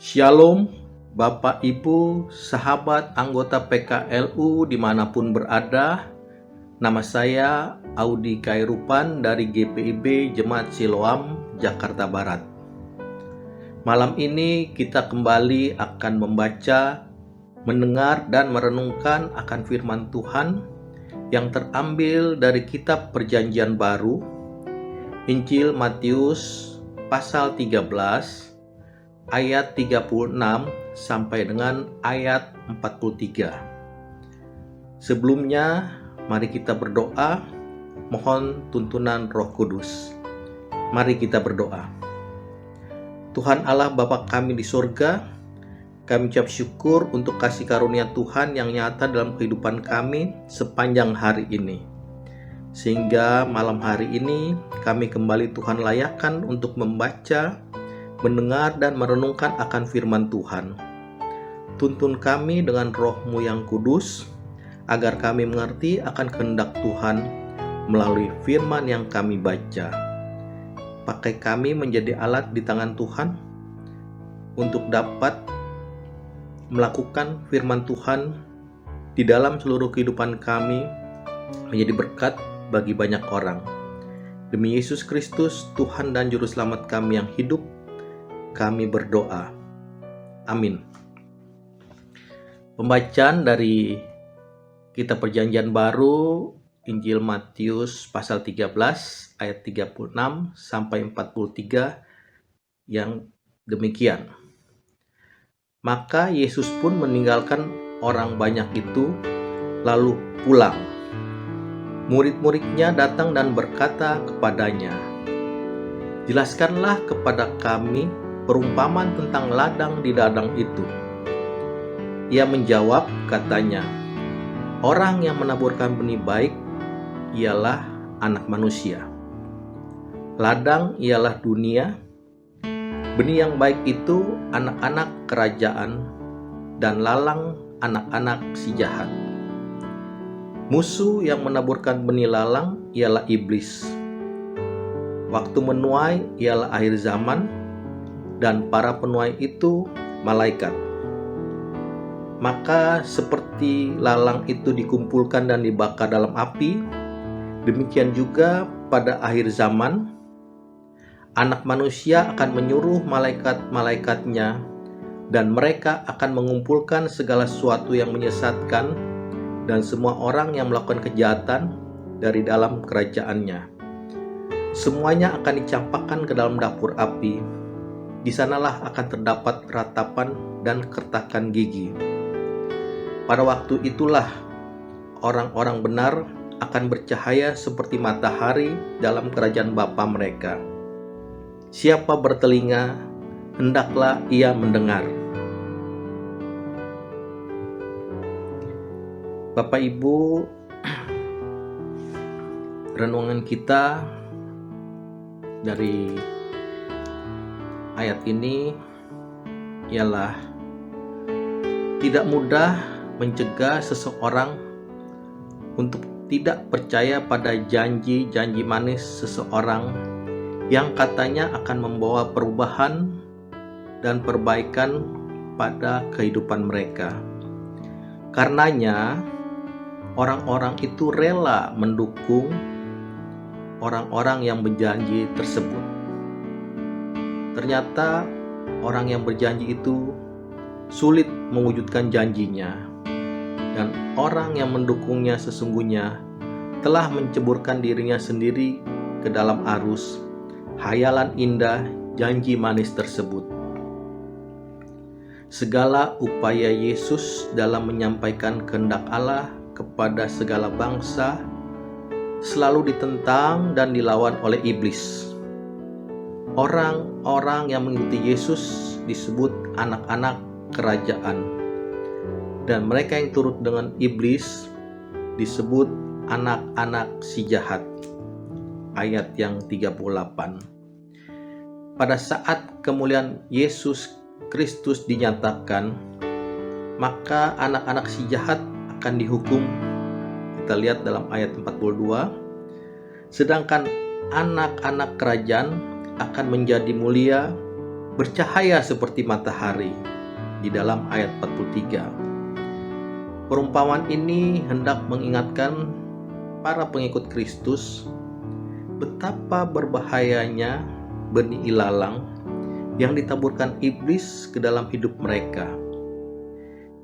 Shalom, Bapak Ibu, sahabat anggota PKLU dimanapun berada. Nama saya Audi Kairupan dari GPIB Jemaat Siloam, Jakarta Barat. Malam ini kita kembali akan membaca, mendengar dan merenungkan akan firman Tuhan yang terambil dari kitab Perjanjian Baru, Injil Matius pasal 13 ayat 36 sampai dengan ayat 43. Sebelumnya, mari kita berdoa, mohon tuntunan Roh Kudus. Mari kita berdoa. Tuhan Allah Bapa kami di surga, kami ucap syukur untuk kasih karunia Tuhan yang nyata dalam kehidupan kami sepanjang hari ini. Sehingga malam hari ini kami kembali Tuhan layakkan untuk membaca, mendengar dan merenungkan akan firman Tuhan. Tuntun kami dengan Roh-Mu yang kudus, agar kami mengerti akan kehendak Tuhan melalui firman yang kami baca. Pakai kami menjadi alat di tangan Tuhan untuk dapat melakukan firman Tuhan di dalam seluruh kehidupan kami, menjadi berkat bagi banyak orang. Demi Yesus Kristus, Tuhan dan Juru Selamat kami yang hidup, kami berdoa. Amin. Pembacaan dari kitab Perjanjian Baru, Injil Matius pasal 13 ayat 36 sampai 43 yang demikian. Maka Yesus pun meninggalkan orang banyak itu lalu pulang. Murid-muridnya datang dan berkata kepadanya, "Jelaskanlah kepada kami perumpamaan tentang ladang di ladang itu." Ia menjawab, katanya, "Orang yang menaburkan benih baik ialah Anak Manusia. Ladang ialah dunia. Benih yang baik itu anak-anak kerajaan, dan lalang anak-anak si jahat. Musuh yang menaburkan benih lalang ialah iblis. Waktu menuai ialah akhir zaman, dan para penuai itu malaikat. Maka seperti lalang itu dikumpulkan dan dibakar dalam api, demikian juga pada akhir zaman, Anak Manusia akan menyuruh malaikat-malaikatnya, dan mereka akan mengumpulkan segala sesuatu yang menyesatkan dan semua orang yang melakukan kejahatan dari dalam kerajaannya. Semuanya akan dicampakkan ke dalam dapur api. Di sanalah akan terdapat ratapan dan kertakan gigi. Pada waktu itulah orang-orang benar akan bercahaya seperti matahari dalam kerajaan Bapa mereka. Siapa bertelinga, hendaklah ia mendengar." Bapak Ibu, renungan kita dari ayat ini ialah tidak mudah mencegah seseorang untuk tidak percaya pada janji-janji manis seseorang yang katanya akan membawa perubahan dan perbaikan pada kehidupan mereka. Karenanya, orang-orang itu rela mendukung orang-orang yang berjanji tersebut. Ternyata orang yang berjanji itu sulit mewujudkan janjinya, dan orang yang mendukungnya sesungguhnya telah menceburkan dirinya sendiri ke dalam arus hayalan indah janji manis tersebut. Segala upaya Yesus dalam menyampaikan kehendak Allah kepada segala bangsa selalu ditentang dan dilawan oleh iblis. Orang-orang yang mengikuti Yesus disebut anak-anak kerajaan, dan mereka yang turut dengan iblis disebut anak-anak si jahat. Ayat yang 38. Pada saat kemuliaan Yesus Kristus dinyatakan, maka anak-anak si jahat akan dihukum. Kita lihat dalam ayat 42. Sedangkan anak-anak kerajaan akan menjadi mulia bercahaya seperti matahari di dalam ayat 43. Perumpamaan ini hendak mengingatkan para pengikut Kristus betapa berbahayanya benih ilalang yang ditaburkan iblis ke dalam hidup mereka.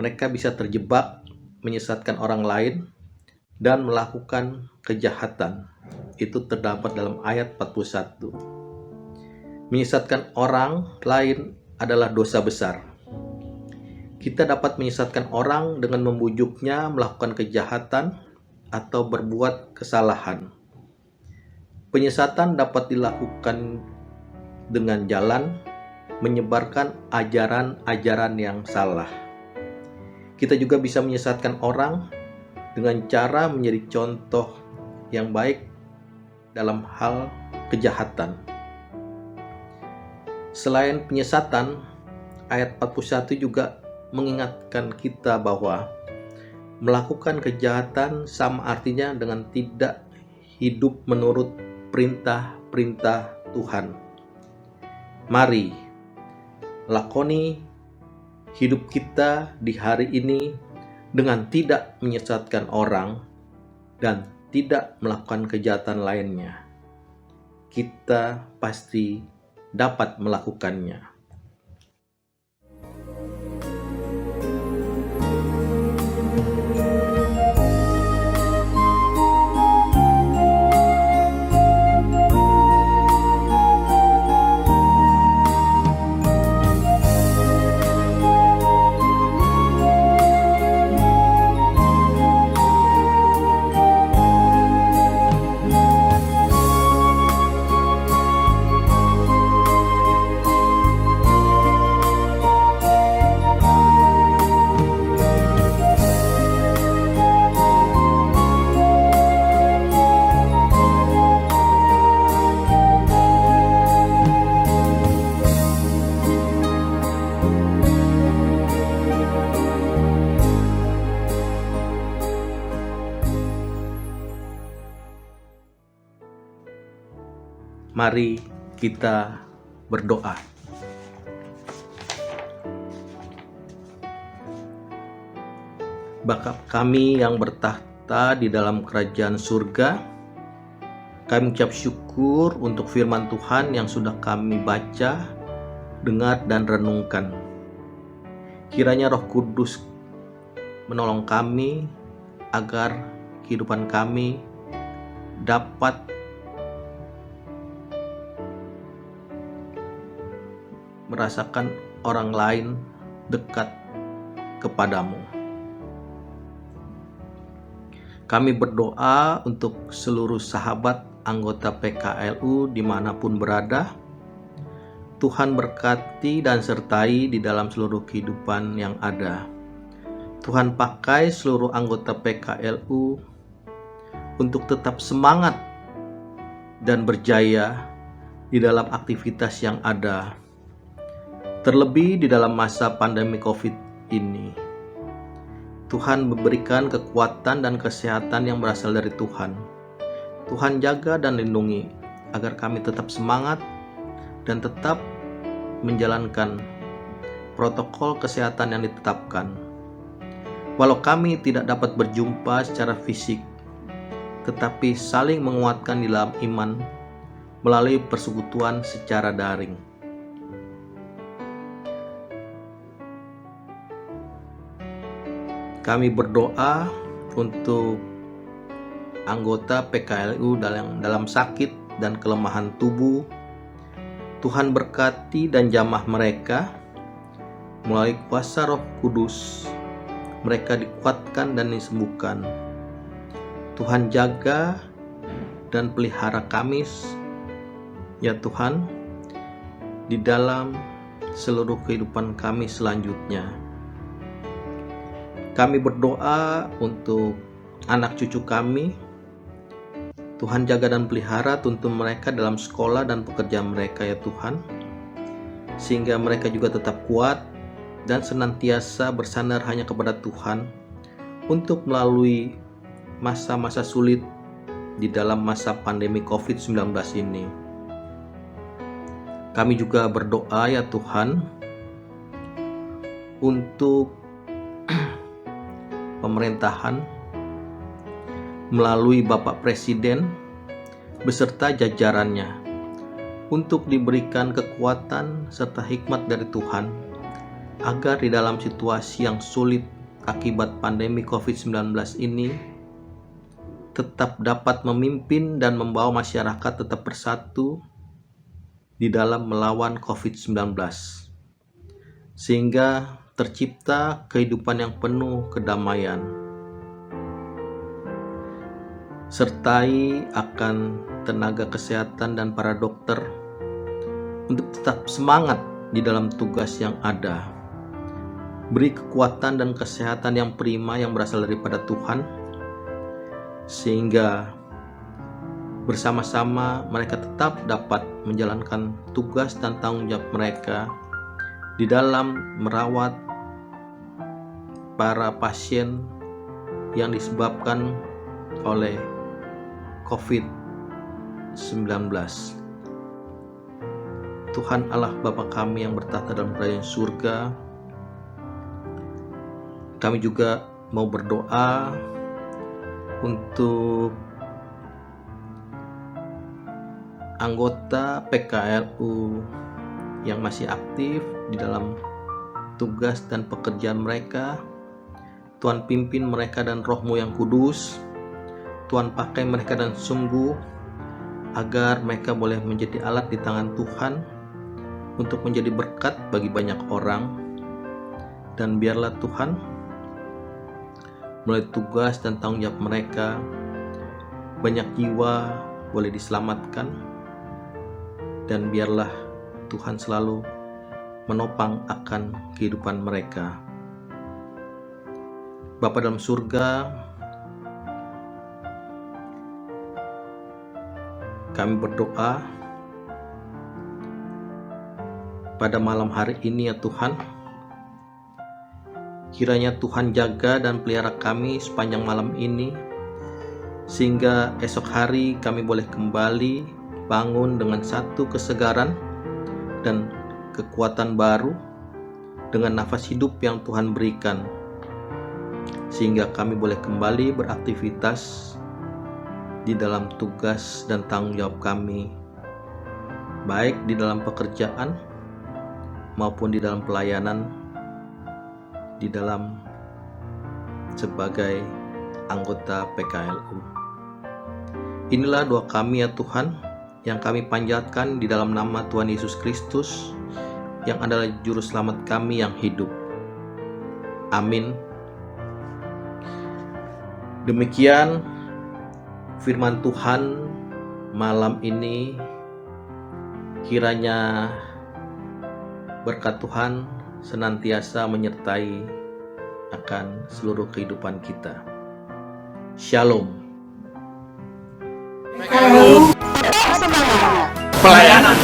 Mereka bisa terjebak menyesatkan orang lain dan melakukan kejahatan. Itu terdapat dalam ayat 41. Menyesatkan orang lain adalah dosa besar. Kita dapat menyesatkan orang dengan membujuknya melakukan kejahatan atau berbuat kesalahan. Penyesatan dapat dilakukan dengan jalan menyebarkan ajaran-ajaran yang salah. Kita juga bisa menyesatkan orang dengan cara menjadi contoh yang baik dalam hal kejahatan. Selain penyesatan, ayat 41 juga mengingatkan kita bahwa melakukan kejahatan sama artinya dengan tidak hidup menurut perintah-perintah Tuhan. Mari lakoni hidup kita di hari ini dengan tidak menyesatkan orang dan tidak melakukan kejahatan lainnya. Kita pasti dapat melakukannya. Mari kita berdoa. Bapa kami yang bertahta di dalam kerajaan surga, kami ucap syukur untuk firman Tuhan yang sudah kami baca, dengar, dan renungkan. Kiranya Roh Kudus menolong kami agar kehidupan kami dapat merasakan orang lain dekat kepadamu. Kami berdoa untuk seluruh sahabat anggota PKLU dimanapun berada. Tuhan berkati dan sertai di dalam seluruh kehidupan yang ada. Tuhan pakai seluruh anggota PKLU untuk tetap semangat dan berjaya di dalam aktivitas yang ada. Terlebih di dalam masa pandemi COVID ini, Tuhan memberikan kekuatan dan kesehatan yang berasal dari Tuhan. Tuhan jaga dan lindungi agar kami tetap semangat dan tetap menjalankan protokol kesehatan yang ditetapkan. Walau kami tidak dapat berjumpa secara fisik, tetapi saling menguatkan di dalam iman melalui persekutuan secara daring. Kami berdoa untuk anggota PKLU dalam sakit dan kelemahan tubuh. Tuhan berkati dan jamah mereka melalui kuasa Roh Kudus. Mereka dikuatkan dan disembuhkan. Tuhan jaga dan pelihara kami, ya Tuhan, di dalam seluruh kehidupan kami selanjutnya. Kami berdoa untuk anak cucu kami. Tuhan jaga dan pelihara, tuntun mereka dalam sekolah dan pekerjaan mereka, ya Tuhan, sehingga mereka juga tetap kuat dan senantiasa bersandar hanya kepada Tuhan untuk melalui masa-masa sulit di dalam masa pandemi COVID-19 ini. Kami juga berdoa ya Tuhan untuk pemerintahan melalui Bapak Presiden beserta jajarannya untuk diberikan kekuatan serta hikmat dari Tuhan agar di dalam situasi yang sulit akibat pandemi COVID-19 ini tetap dapat memimpin dan membawa masyarakat tetap bersatu di dalam melawan COVID-19, sehingga tercipta kehidupan yang penuh kedamaian. Sertai akan tenaga kesehatan dan para dokter untuk tetap semangat di dalam tugas yang ada. Beri kekuatan dan kesehatan yang prima yang berasal daripada Tuhan, sehingga bersama-sama mereka tetap dapat menjalankan tugas dan tanggung jawab mereka di dalam merawat para pasien yang disebabkan oleh COVID-19. Tuhan Allah Bapa kami yang bertahta dalam kerajaan surga, kami juga mau berdoa untuk anggota PKLU yang masih aktif di dalam tugas dan pekerjaan mereka. Tuhan pimpin mereka dan Roh-Mu yang kudus. Tuhan pakai mereka dan sungguh agar mereka boleh menjadi alat di tangan Tuhan untuk menjadi berkat bagi banyak orang. Dan biarlah Tuhan melalui tugas dan tanggung jawab mereka banyak jiwa boleh diselamatkan, dan biarlah Tuhan selalu menopang akan kehidupan mereka. Bapa dalam surga, kami berdoa pada malam hari ini ya Tuhan, kiranya Tuhan jaga dan pelihara kami sepanjang malam ini, sehingga esok hari kami boleh kembali bangun dengan satu kesegaran dan kekuatan baru dengan nafas hidup yang Tuhan berikan, sehingga kami boleh kembali beraktivitas di dalam tugas dan tanggung jawab kami, baik di dalam pekerjaan maupun di dalam pelayanan, di dalam sebagai anggota PKLU. Inilah doa kami ya Tuhan, yang kami panjatkan di dalam nama Tuhan Yesus Kristus, yang adalah Juru Selamat kami yang hidup. Amin. Demikian firman Tuhan malam ini. Kiranya berkat Tuhan senantiasa menyertai akan seluruh kehidupan kita. Shalom. Pelayanan.